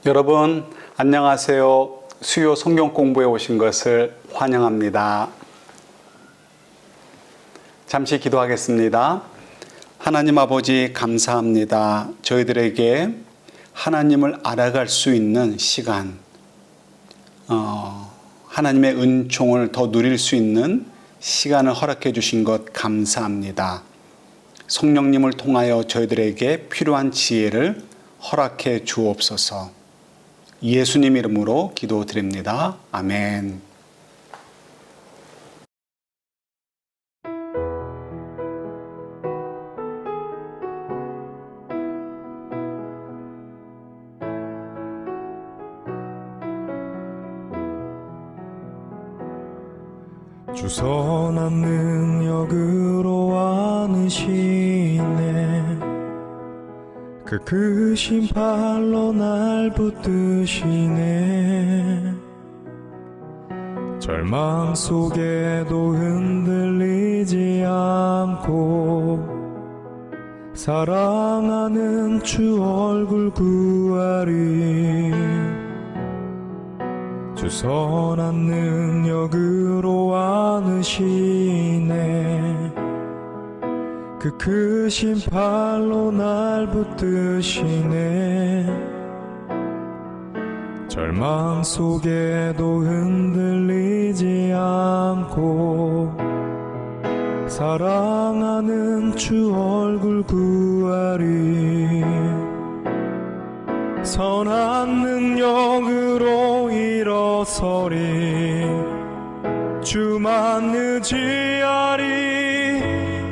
여러분 안녕하세요. 수요 성경 공부에 오신 것을 환영합니다. 잠시 기도하겠습니다. 하나님 아버지 감사합니다. 저희들에게 하나님을 알아갈 수 있는 시간, 하나님의 은총을 더 누릴 수 있는 시간을 허락해 주신 것 감사합니다. 성령님을 통하여 저희들에게 필요한 지혜를 허락해 주옵소서. 예수님 이름으로 기도드립니다. 아멘. 주 선한 능력으로 안으시네. 그 크신 팔로 날 붙드시네. 절망 속에도 흔들리지 않고 사랑하는 주 얼굴 구하리. 주 선한 능력으로 안으시네. 그 크신 팔로 날 붙드시네. 절망 속에도 흔들리지 않고 사랑하는 주 얼굴 구하리. 선한 능력으로 일어서리. 주만 의지하리.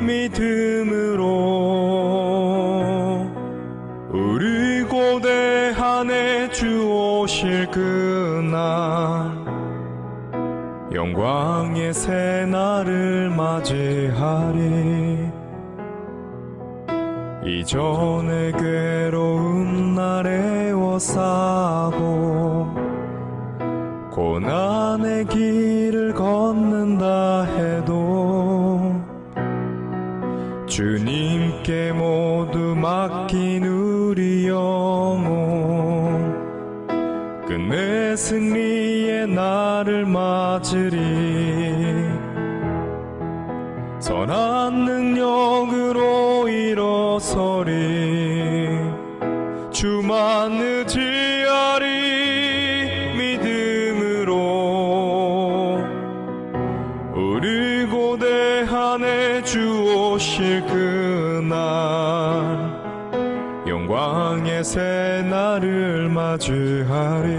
믿음으로 우리 고대한에 주 오실 그날 영광의 새날을 맞이하리. 이전의 괴로운 날에 애워싸고 고난의 길을 걷는다 해도 주님께 모두 맡긴 우리 영혼 끝내 승리의 날을 맞으리. 선한 능력으로 일어서리. 주만 의지하리. 믿음으로 우리 고대한에 주 오실 그날 영광의 새날을 맞이하리.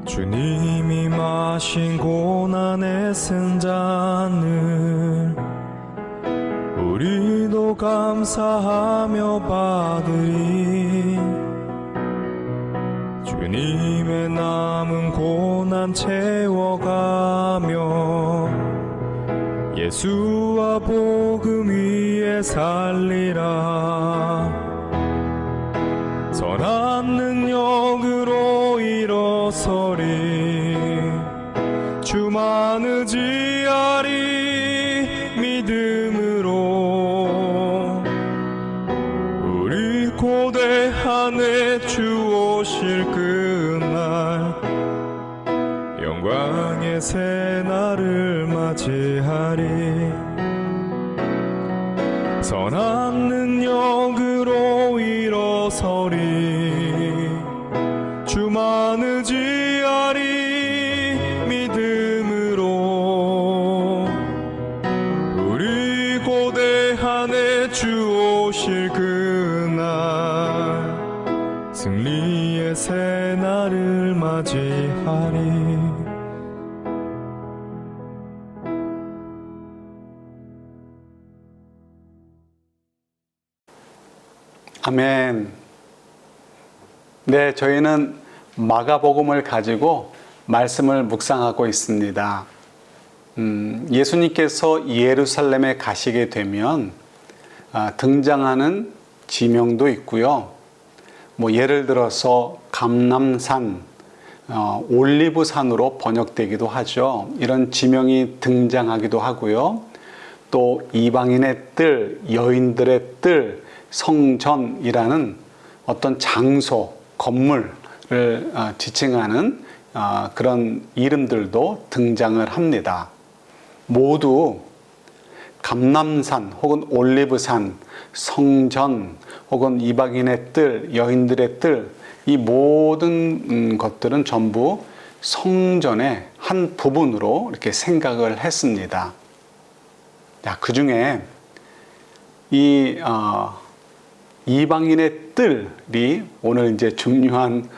주님이 마신 고난의 승잔을 우리도 감사하며 받으리. 주님의 남은 고난 채워가며 예수와 복음 위에 살리라. 선한 능력으로 일어서리. 주만 의지하리. 믿음으로 우리 고대한에 주 오실 그날 영광의 새날을 맞이하리. 선한 능력으로 일어서리. 주만 의지하리. 믿음으로 우리 고대한에 주 오실 그날 승리의 새날을 맞이하리. 아멘. 네, 저희는 마가복음을 가지고 말씀을 묵상하고 있습니다. 예수님께서 예루살렘에 가시게 되면 등장하는 지명도 있고요. 예를 들어서 감람산, 올리브산으로 번역되기도 하죠. 이런 지명이 등장하기도 하고요. 또 이방인의 뜰, 여인들의 뜰, 성전이라는 어떤 장소, 건물을 지칭하는 그런 이름들도 등장을 합니다. 모두 감람산 혹은 올리브산, 성전 혹은 이방인의 뜰, 여인들의 뜰, 이 모든 것들은 전부 성전의 한 부분으로 이렇게 생각을 했습니다. 그 중에 이 이방인의 뜰이 오늘 이제 중요한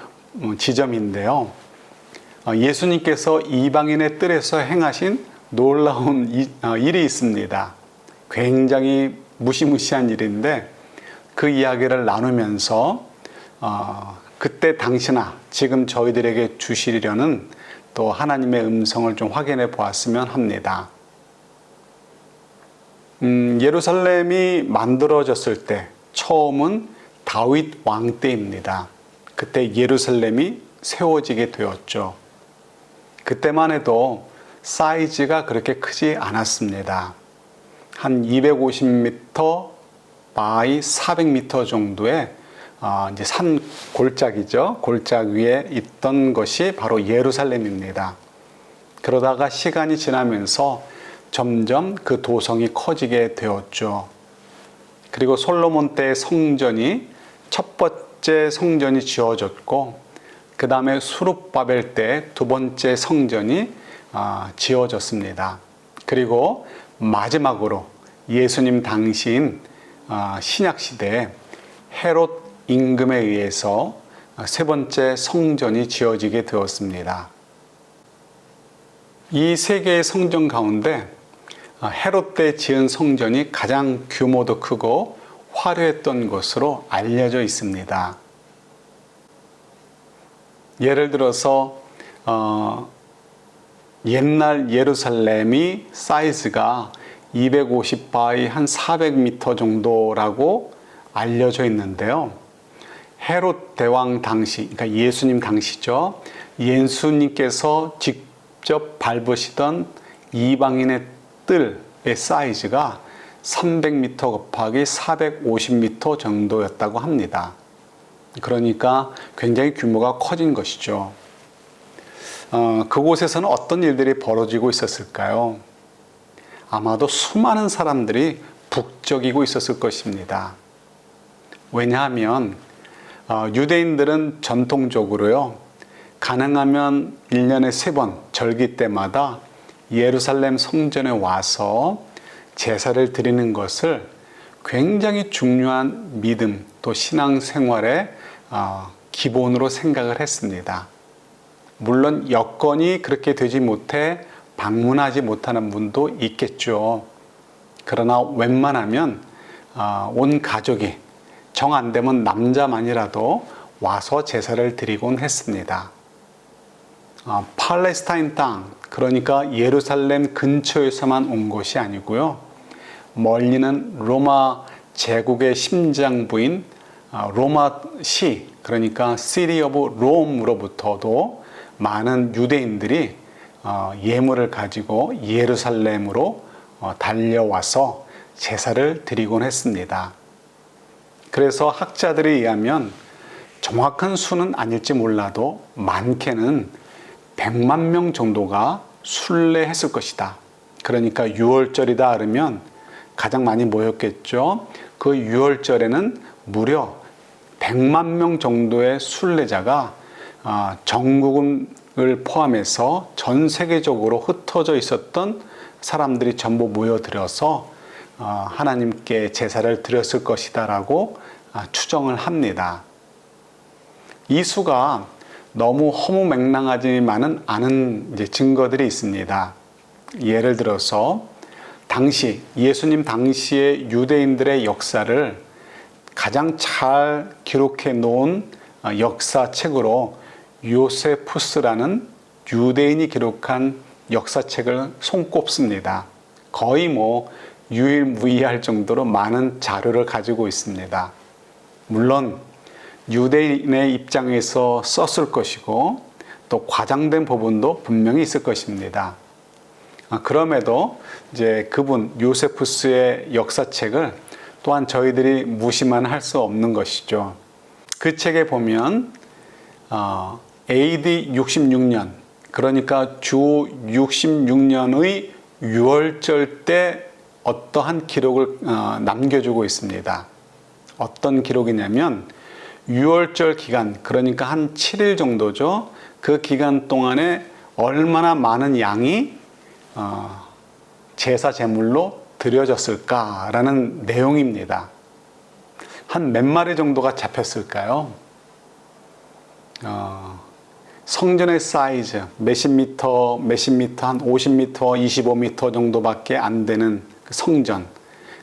지점인데요. 예수님께서 이방인의 뜰에서 행하신 놀라운 일이 있습니다. 굉장히 무시무시한 일인데 그 이야기를 나누면서 그때 당시나 지금 저희들에게 주시려는 또 하나님의 음성을 좀 확인해 보았으면 합니다. 예루살렘이 만들어졌을 때 처음은 다윗 왕 때입니다. 그때 예루살렘이 세워지게 되었죠. 그때만 해도 사이즈가 그렇게 크지 않았습니다. 한 250m 바이 400m 정도의 이제 산 골짜기죠. 골짜기 위에 있던 것이 바로 예루살렘입니다. 그러다가 시간이 지나면서 점점 그 도성이 커지게 되었죠. 그리고 솔로몬 때의 성전이 첫 번째 성전이 지어졌고 그 다음에 수룹바벨 때 두 번째 성전이 지어졌습니다. 그리고 마지막으로 예수님 당시인 신약시대에 헤롯 임금에 의해서 세 번째 성전이 지어지게 되었습니다. 이 세 개의 성전 가운데 헤롯 때 지은 성전이 가장 규모도 크고 화려했던 것으로 알려져 있습니다. 예를 들어서 옛날 예루살렘이 사이즈가 250 바이 한 400m 정도라고 알려져 있는데요. 헤롯 대왕 당시, 그러니까 예수님 당시죠. 예수님께서 직접 밟으시던 이방인의 뜰의 사이즈가 300m 곱하기 450m 정도였다고 합니다. 그러니까 굉장히 규모가 커진 것이죠. 그곳에서는 어떤 일들이 벌어지고 있었을까요? 아마도 수많은 사람들이 북적이고 있었을 것입니다. 왜냐하면 유대인들은 전통적으로요, 가능하면 1년에 3번 절기 때마다 예루살렘 성전에 와서 제사를 드리는 것을 굉장히 중요한 믿음 또 신앙생활의 기본으로 생각을 했습니다. 물론 여건이 그렇게 되지 못해 방문하지 못하는 분도 있겠죠. 그러나 웬만하면 온 가족이 정 안 되면 남자만이라도 와서 제사를 드리곤 했습니다. 팔레스타인 땅, 그러니까 예루살렘 근처에서만 온 것이 아니고요. 멀리는 로마 제국의 심장부인 로마시, 그러니까 시티 오브 롬으로부터도 많은 유대인들이 예물을 가지고 예루살렘으로 달려와서 제사를 드리곤 했습니다. 그래서 학자들에 의하면 정확한 수는 아닐지 몰라도 많게는 100만 명 정도가 순례했을 것이다. 그러니까 6월절이다 하면 가장 많이 모였겠죠. 그 6월절에는 무려 100만 명 정도의 순례자가 전국을 포함해서 전 세계적으로 흩어져 있었던 사람들이 전부 모여들어서 하나님께 제사를 드렸을 것이다 라고 추정을 합니다. 이 수가 너무 허무맹랑하지만은 않은 증거들이 있습니다. 예를 들어서 예수님 당시의 유대인들의 역사를 가장 잘 기록해 놓은 역사책으로 요세푸스라는 유대인이 기록한 역사책을 손꼽습니다. 거의 유일무이할 정도로 많은 자료를 가지고 있습니다. 물론 유대인의 입장에서 썼을 것이고 또 과장된 부분도 분명히 있을 것입니다. 그럼에도 이제 그분 요세푸스의 역사책을 또한 저희들이 무시만 할 수 없는 것이죠. 그 책에 보면 AD 66년, 그러니까 주 66년의 6월절 때 어떠한 기록을 남겨주고 있습니다. 어떤 기록이냐면 6월절 기간, 그러니까 한 7일 정도죠. 그 기간 동안에 얼마나 많은 양이 제사 제물로 드려졌을까라는 내용입니다. 한 몇 마리 정도가 잡혔을까요? 성전의 사이즈, 몇십 미터, 한 50미터, 25미터 정도밖에 안 되는 그 성전,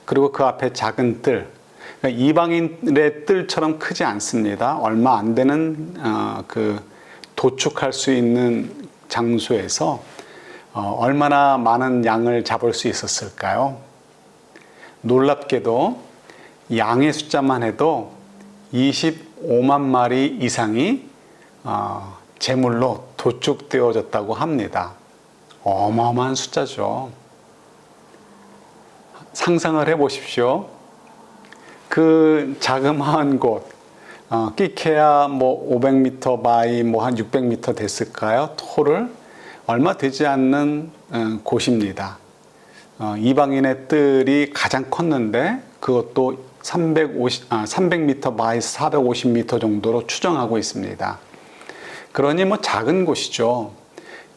그리고 그 앞에 작은 뜰, 그러니까 이방인의 뜰처럼 크지 않습니다. 얼마 안 되는 그 도축할 수 있는 장소에서 얼마나 많은 양을 잡을 수 있었을까요? 놀랍게도 양의 숫자만 해도 25만 마리 이상이 제물로 도축되어졌다고 합니다. 어마어마한 숫자죠. 상상을 해보십시오. 그 자그마한 곳, 끼케야 뭐 500m 바이 뭐 한 600m 됐을까요? 토를 얼마 되지 않는 곳입니다. 이방인의 뜰이 가장 컸는데 그것도 300m 바이 450m 정도로 추정하고 있습니다. 그러니 뭐 작은 곳이죠.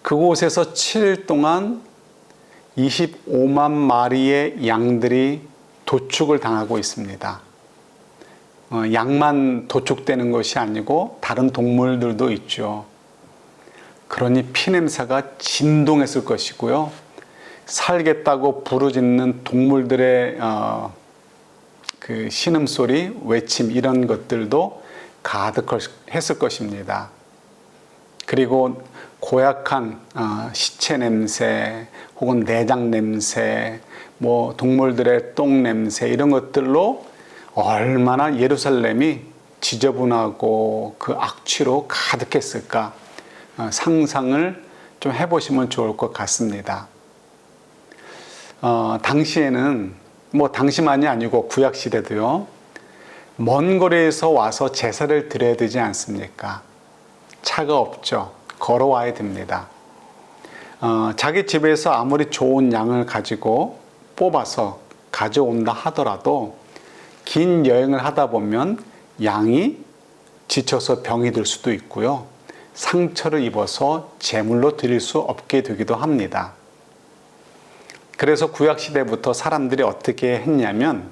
그곳에서 7일 동안 25만 마리의 양들이 도축을 당하고 있습니다. 양만 도축되는 것이 아니고 다른 동물들도 있죠. 그러니 피냄새가 진동했을 것이고요. 살겠다고 부르짖는 동물들의 그 신음소리, 외침 이런 것들도 가득했을 것입니다. 그리고 고약한 시체 냄새 혹은 내장 냄새, 뭐 동물들의 똥 냄새 이런 것들로 얼마나 예루살렘이 지저분하고 그 악취로 가득했을까 상상을 좀 해보시면 좋을 것 같습니다. 당시에는 뭐 당시만이 아니고 구약 시대도요, 먼 거리에서 와서 제사를 드려야 되지 않습니까? 차가 없죠. 걸어와야 됩니다. 자기 집에서 아무리 좋은 양을 가지고 뽑아서 가져온다 하더라도 긴 여행을 하다 보면 양이 지쳐서 병이 들 수도 있고요. 상처를 입어서 제물로 드릴 수 없게 되기도 합니다. 그래서 구약시대부터 사람들이 어떻게 했냐면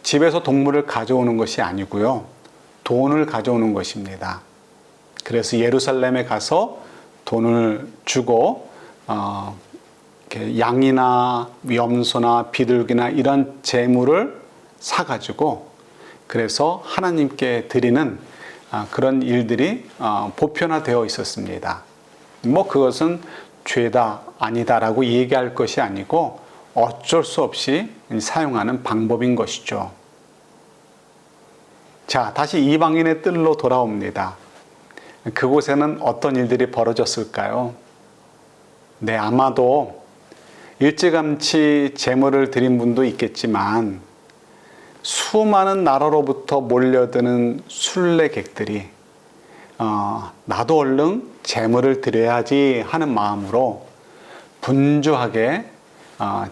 집에서 동물을 가져오는 것이 아니고요. 돈을 가져오는 것입니다. 그래서 예루살렘에 가서 돈을 주고 양이나 염소나 비둘기나 이런 제물을 사가지고 그래서 하나님께 드리는 그런 일들이 보편화되어 있었습니다. 뭐 그것은 죄다 아니다라고 얘기할 것이 아니고 어쩔 수 없이 사용하는 방법인 것이죠. 자, 다시 이방인의 뜰로 돌아옵니다. 그곳에는 어떤 일들이 벌어졌을까요? 네, 아마도 일찌감치 제물을 드린 분도 있겠지만 수많은 나라로부터 몰려드는 순례객들이 나도 얼른 제물을 드려야지 하는 마음으로 분주하게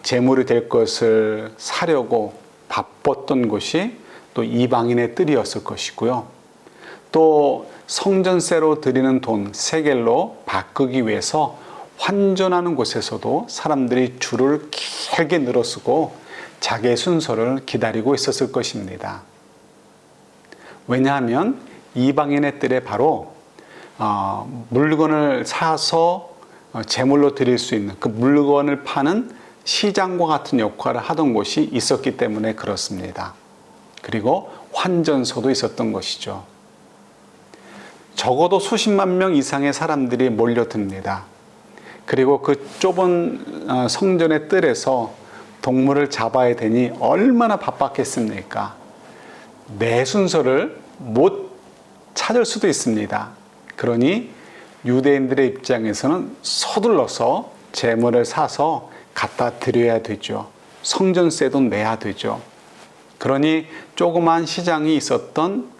제물이 될 것을 사려고 바빴던 곳이 또 이방인의 뜰이었을 것이고요. 또 성전세로 드리는 돈 세겔로 바꾸기 위해서 환전하는 곳에서도 사람들이 줄을 길게 늘어서고 자기의 순서를 기다리고 있었을 것입니다. 왜냐하면 이방인의 뜰에 바로 물건을 사서 제물로 드릴 수 있는 그 물건을 파는 시장과 같은 역할을 하던 곳이 있었기 때문에 그렇습니다. 그리고 환전소도 있었던 것이죠. 적어도 수십만 명 이상의 사람들이 몰려듭니다. 그리고 그 좁은 성전의 뜰에서 동물을 잡아야 되니 얼마나 바빴겠습니까? 내 순서를 못 찾을 수도 있습니다. 그러니 유대인들의 입장에서는 서둘러서 제물을 사서 갖다 드려야 되죠. 성전세도 내야 되죠. 그러니 조그만 시장이 있었던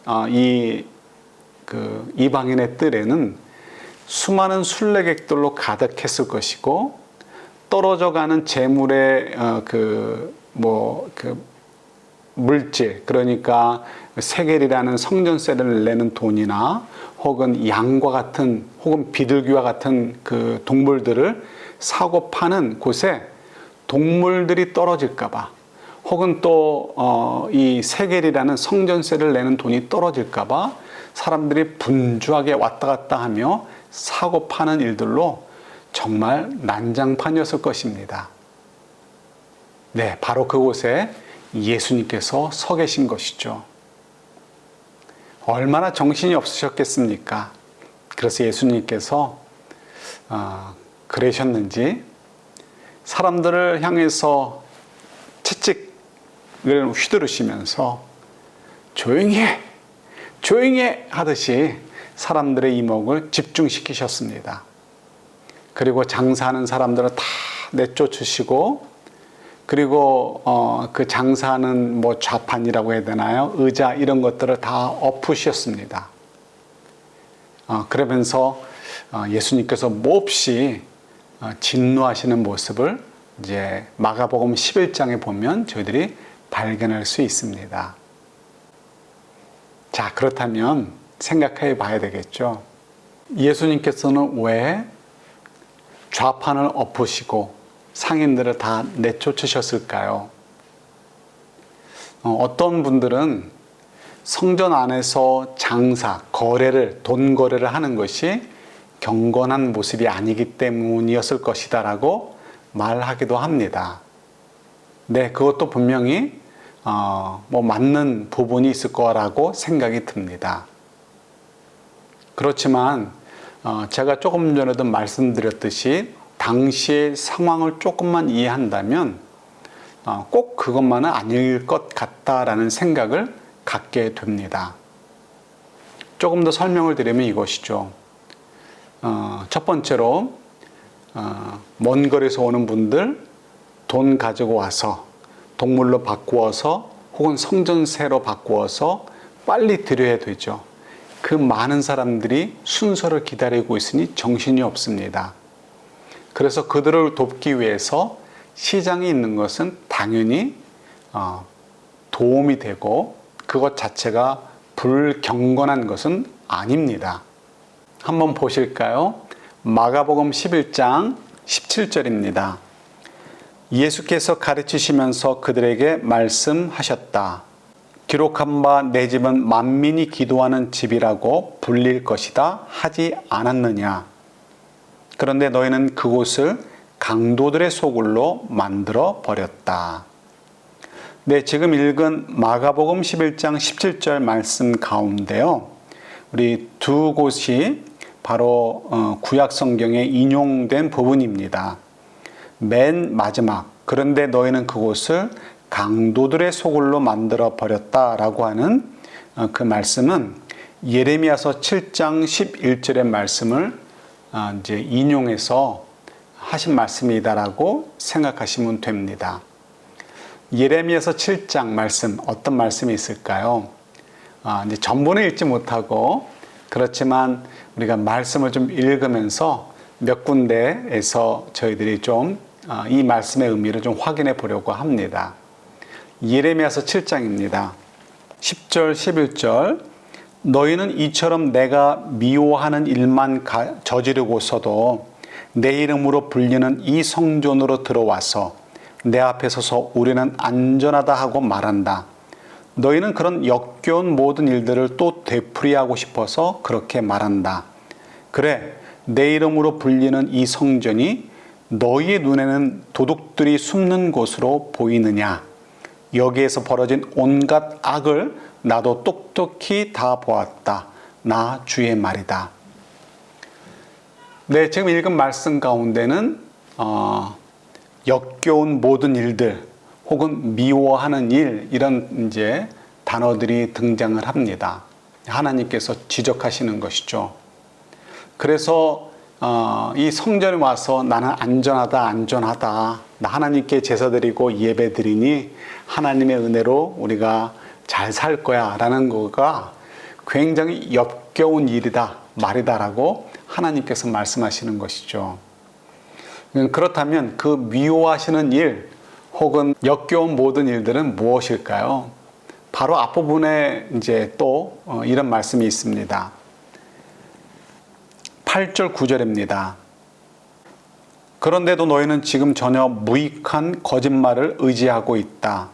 이방인의 뜰에는 수많은 순례객들로 가득했을 것이고, 떨어져가는 재물의 물질, 그러니까 세겔이라는 성전세를 내는 돈이나 혹은 양과 같은 혹은 비둘기와 같은 그 동물들을 사고 파는 곳에 동물들이 떨어질까봐, 혹은 또 이 세겔이라는 성전세를 내는 돈이 떨어질까봐 사람들이 분주하게 왔다 갔다 하며 사고 파는 일들로 정말 난장판이었을 것입니다. 네, 바로 그곳에 예수님께서 서 계신 것이죠. 얼마나 정신이 없으셨겠습니까? 그래서 예수님께서 그러셨는지 사람들을 향해서 채찍을 휘두르시면서 조용히 해! 조용히 해! 하듯이 사람들의 이목을 집중시키셨습니다. 그리고 장사하는 사람들을 다 내쫓으시고, 그리고 그 장사하는 좌판이라고 해야 되나요? 의자 이런 것들을 다 엎으셨습니다. 그러면서 예수님께서 몹시 진노하시는 모습을 이제 마가복음 11장에 보면 저희들이 발견할 수 있습니다. 자, 그렇다면 생각해 봐야 되겠죠. 예수님께서는 왜 좌판을 엎으시고 상인들을 다 내쫓으셨을까요? 어떤 분들은 성전 안에서 장사, 돈 거래를 하는 것이 경건한 모습이 아니기 때문이었을 것이다 라고 말하기도 합니다. 네, 그것도 분명히 맞는 부분이 있을 거라고 생각이 듭니다. 그렇지만 제가 조금 전에도 말씀드렸듯이 당시의 상황을 조금만 이해한다면 꼭 그것만은 아닐 것 같다라는 생각을 갖게 됩니다. 조금 더 설명을 드리면 이것이죠. 첫 번째로 먼 거리에서 오는 분들 돈 가지고 와서 동물로 바꾸어서 혹은 성전세로 바꾸어서 빨리 드려야 되죠. 그 많은 사람들이 순서를 기다리고 있으니 정신이 없습니다. 그래서 그들을 돕기 위해서 시장이 있는 것은 당연히 도움이 되고 그것 자체가 불경건한 것은 아닙니다. 한번 보실까요? 마가복음 11장 17절입니다. 예수께서 가르치시면서 그들에게 말씀하셨다. 기록한 바 내 집은 만민이 기도하는 집이라고 불릴 것이다 하지 않았느냐. 그런데 너희는 그곳을 강도들의 소굴로 만들어 버렸다. 네, 지금 읽은 마가복음 11장 17절 말씀 가운데요, 우리 두 곳이 바로 구약 성경에 인용된 부분입니다. 맨 마지막, 그런데 너희는 그곳을 강도들의 소굴로 만들어 버렸다라고 하는 그 말씀은 예레미야서 7장 11절의 말씀을 이제 인용해서 하신 말씀이다라고 생각하시면 됩니다. 예레미야서 7장 말씀, 어떤 말씀이 있을까요? 이제 전부는 읽지 못하고, 그렇지만 우리가 말씀을 좀 읽으면서 몇 군데에서 저희들이 좀 이 말씀의 의미를 좀 확인해 보려고 합니다. 예레미야서 7장입니다. 10절, 11절. 너희는 이처럼 내가 미워하는 일만 저지르고서도 내 이름으로 불리는 이 성전으로 들어와서 내 앞에 서서 우리는 안전하다 하고 말한다. 너희는 그런 역겨운 모든 일들을 또 되풀이하고 싶어서 그렇게 말한다. 그래, 내 이름으로 불리는 이 성전이 너희의 눈에는 도둑들이 숨는 곳으로 보이느냐? 여기에서 벌어진 온갖 악을 나도 똑똑히 다 보았다. 나 주의 말이다. 네, 지금 읽은 말씀 가운데는 역겨운 모든 일들 혹은 미워하는 일, 이런 이제 단어들이 등장을 합니다. 하나님께서 지적하시는 것이죠. 그래서 이 성전에 와서 나는 안전하다. 나 하나님께 제사 드리고 예배 드리니 하나님의 은혜로 우리가 잘 살 거야 라는 거가 굉장히 역겨운 말이다라고 하나님께서 말씀하시는 것이죠. 그렇다면 그 미워하시는 일 혹은 역겨운 모든 일들은 무엇일까요? 바로 앞부분에 이제 또 이런 말씀이 있습니다. 8절 9절입니다. 그런데도 너희는 지금 전혀 무익한 거짓말을 의지하고 있다.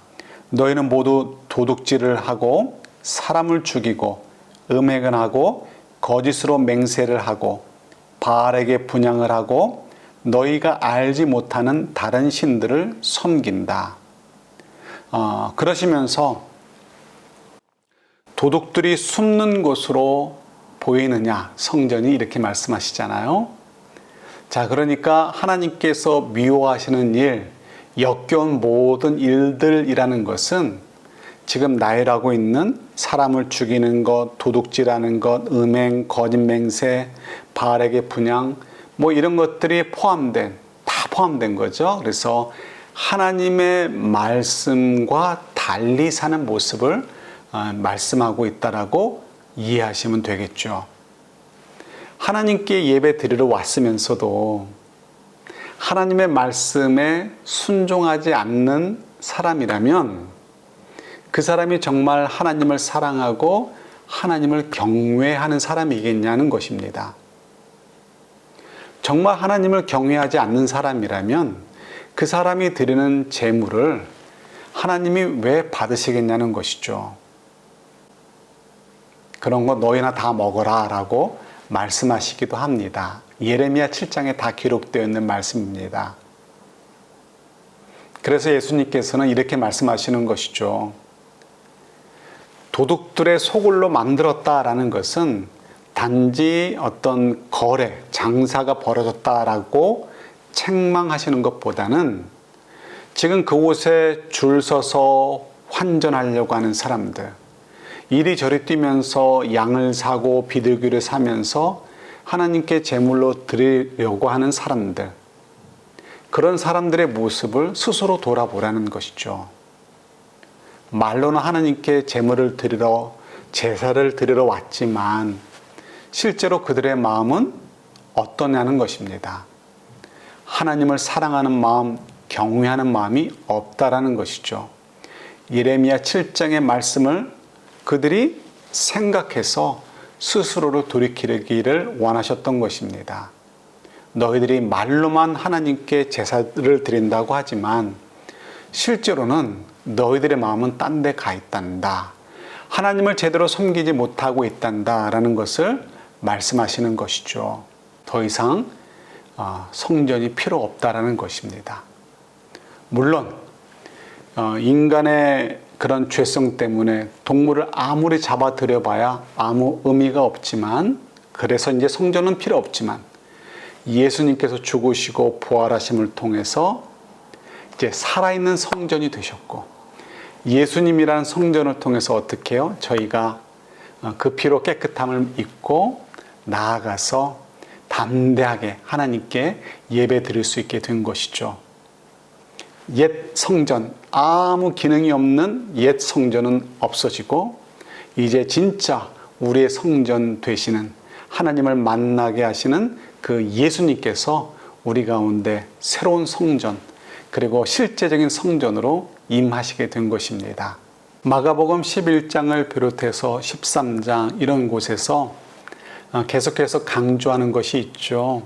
너희는 모두 도둑질을 하고 사람을 죽이고 음행을 하고 거짓으로 맹세를 하고 바알에게 분향을 하고 너희가 알지 못하는 다른 신들을 섬긴다. 그러시면서 도둑들이 숨는 곳으로 보이느냐 성전이 이렇게 말씀하시잖아요. 자, 그러니까 하나님께서 미워하시는 일, 역겨운 모든 일들이라는 것은 지금 나열하고 있는 사람을 죽이는 것, 도둑질하는 것, 음행, 거짓 맹세, 바알에게 분향 뭐 이런 것들이 다 포함된 거죠. 그래서 하나님의 말씀과 달리 사는 모습을 말씀하고 있다라고 이해하시면 되겠죠. 하나님께 예배 드리러 왔으면서도 하나님의 말씀에 순종하지 않는 사람이라면 그 사람이 정말 하나님을 사랑하고 하나님을 경외하는 사람이겠냐는 것입니다. 정말 하나님을 경외하지 않는 사람이라면 그 사람이 드리는 제물을 하나님이 왜 받으시겠냐는 것이죠. 그런 거 너희나 다 먹어라 라고 말씀하시기도 합니다. 예레미야 7장에 다 기록되어 있는 말씀입니다. 그래서 예수님께서는 이렇게 말씀하시는 것이죠. 도둑들의 소굴로 만들었다라는 것은 단지 어떤 장사가 벌어졌다라고 책망하시는 것보다는 지금 그곳에 줄 서서 환전하려고 하는 사람들, 이리저리 뛰면서 양을 사고 비둘기를 사면서 하나님께 제물로 드리려고 하는 사람들, 그런 사람들의 모습을 스스로 돌아보라는 것이죠. 말로는 하나님께 제물을 드리러, 제사를 드리러 왔지만 실제로 그들의 마음은 어떠냐는 것입니다. 하나님을 사랑하는 마음, 경외하는 마음이 없다라는 것이죠. 예레미야 7장의 말씀을 그들이 생각해서 스스로를 돌이키기를 원하셨던 것입니다. 너희들이 말로만 하나님께 제사를 드린다고 하지만 실제로는 너희들의 마음은 딴 데 가 있단다. 하나님을 제대로 섬기지 못하고 있단다라는 것을 말씀하시는 것이죠. 더 이상 성전이 필요 없다라는 것입니다. 물론 인간의 그런 죄성 때문에 동물을 아무리 잡아들여봐야 아무 의미가 없지만, 그래서 이제 성전은 필요 없지만 예수님께서 죽으시고 부활하심을 통해서 이제 살아있는 성전이 되셨고, 예수님이라는 성전을 통해서 어떻게 해요? 저희가 그 피로 깨끗함을 입고 나아가서 담대하게 하나님께 예배 드릴 수 있게 된 것이죠. 옛 성전, 아무 기능이 없는 옛 성전은 없어지고 이제 진짜 우리의 성전 되시는, 하나님을 만나게 하시는 그 예수님께서 우리 가운데 새로운 성전, 그리고 실제적인 성전으로 임하시게 된 것입니다. 마가복음 11장을 비롯해서 13장 이런 곳에서 계속해서 강조하는 것이 있죠.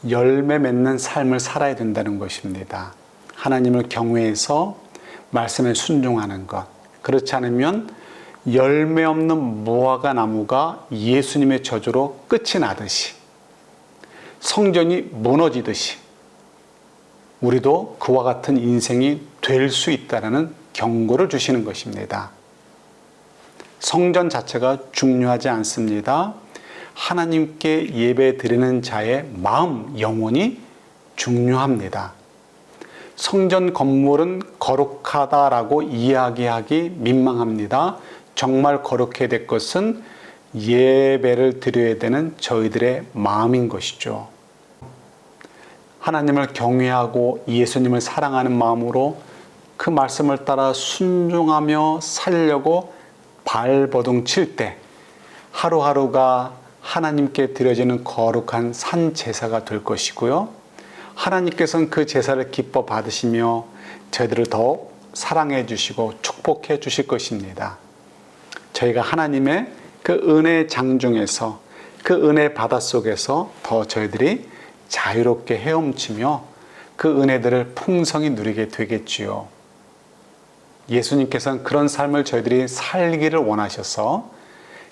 열매 맺는 삶을 살아야 된다는 것입니다. 하나님을 경외해서 말씀에 순종하는 것. 그렇지 않으면 열매 없는 무화과 나무가 예수님의 저주로 끝이 나듯이, 성전이 무너지듯이 우리도 그와 같은 인생이 될 수 있다는 경고를 주시는 것입니다. 성전 자체가 중요하지 않습니다. 하나님께 예배 드리는 자의 마음, 영혼이 중요합니다. 성전 건물은 거룩하다라고 이야기하기 민망합니다. 정말 거룩해야 될 것은 예배를 드려야 되는 저희들의 마음인 것이죠. 하나님을 경외하고 예수님을 사랑하는 마음으로 그 말씀을 따라 순종하며 살려고 발버둥 칠 때 하루하루가 하나님께 드려지는 거룩한 산 제사가 될 것이고요. 하나님께서는 그 제사를 기뻐 받으시며 저희들을 더욱 사랑해 주시고 축복해 주실 것입니다. 저희가 하나님의 그 은혜 장중에서 그 은혜 바닷속에서 더 저희들이 자유롭게 헤엄치며 그 은혜들을 풍성히 누리게 되겠지요. 예수님께서는 그런 삶을 저희들이 살기를 원하셔서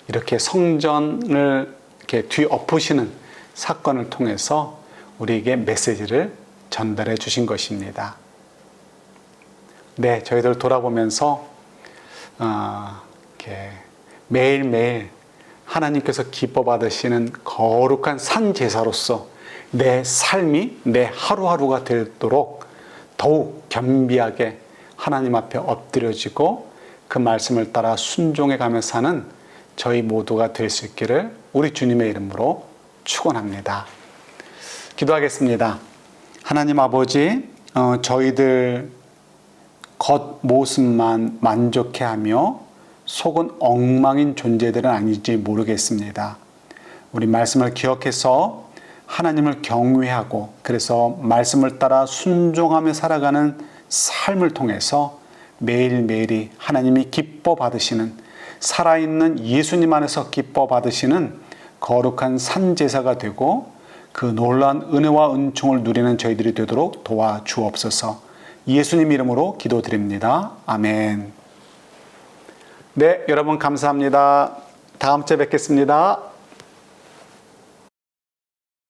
이렇게 성전을 이렇게 뒤엎으시는 사건을 통해서 우리에게 메시지를 전달해 주신 것입니다. 네, 저희들 돌아보면서 이렇게 매일매일 하나님께서 기뻐 받으시는 거룩한 산 제사로서 내 삶이 내 하루하루가 되도록 더욱 겸비하게 하나님 앞에 엎드려지고 그 말씀을 따라 순종해 가며 사는 저희 모두가 될 수 있기를 우리 주님의 이름으로 축원합니다. 기도하겠습니다. 하나님 아버지, 저희들 겉모습만 만족해하며 속은 엉망인 존재들은 아닌지 모르겠습니다. 우리 말씀을 기억해서 하나님을 경외하고 그래서 말씀을 따라 순종하며 살아가는 삶을 통해서 매일매일이 하나님이 기뻐 받으시는 살아있는 예수님 안에서 기뻐 받으시는 거룩한 산제사가 되고 그 놀라운 은혜와 은총을 누리는 저희들이 되도록 도와주옵소서. 예수님 이름으로 기도드립니다. 아멘. 네, 여러분 감사합니다. 다음 주에 뵙겠습니다.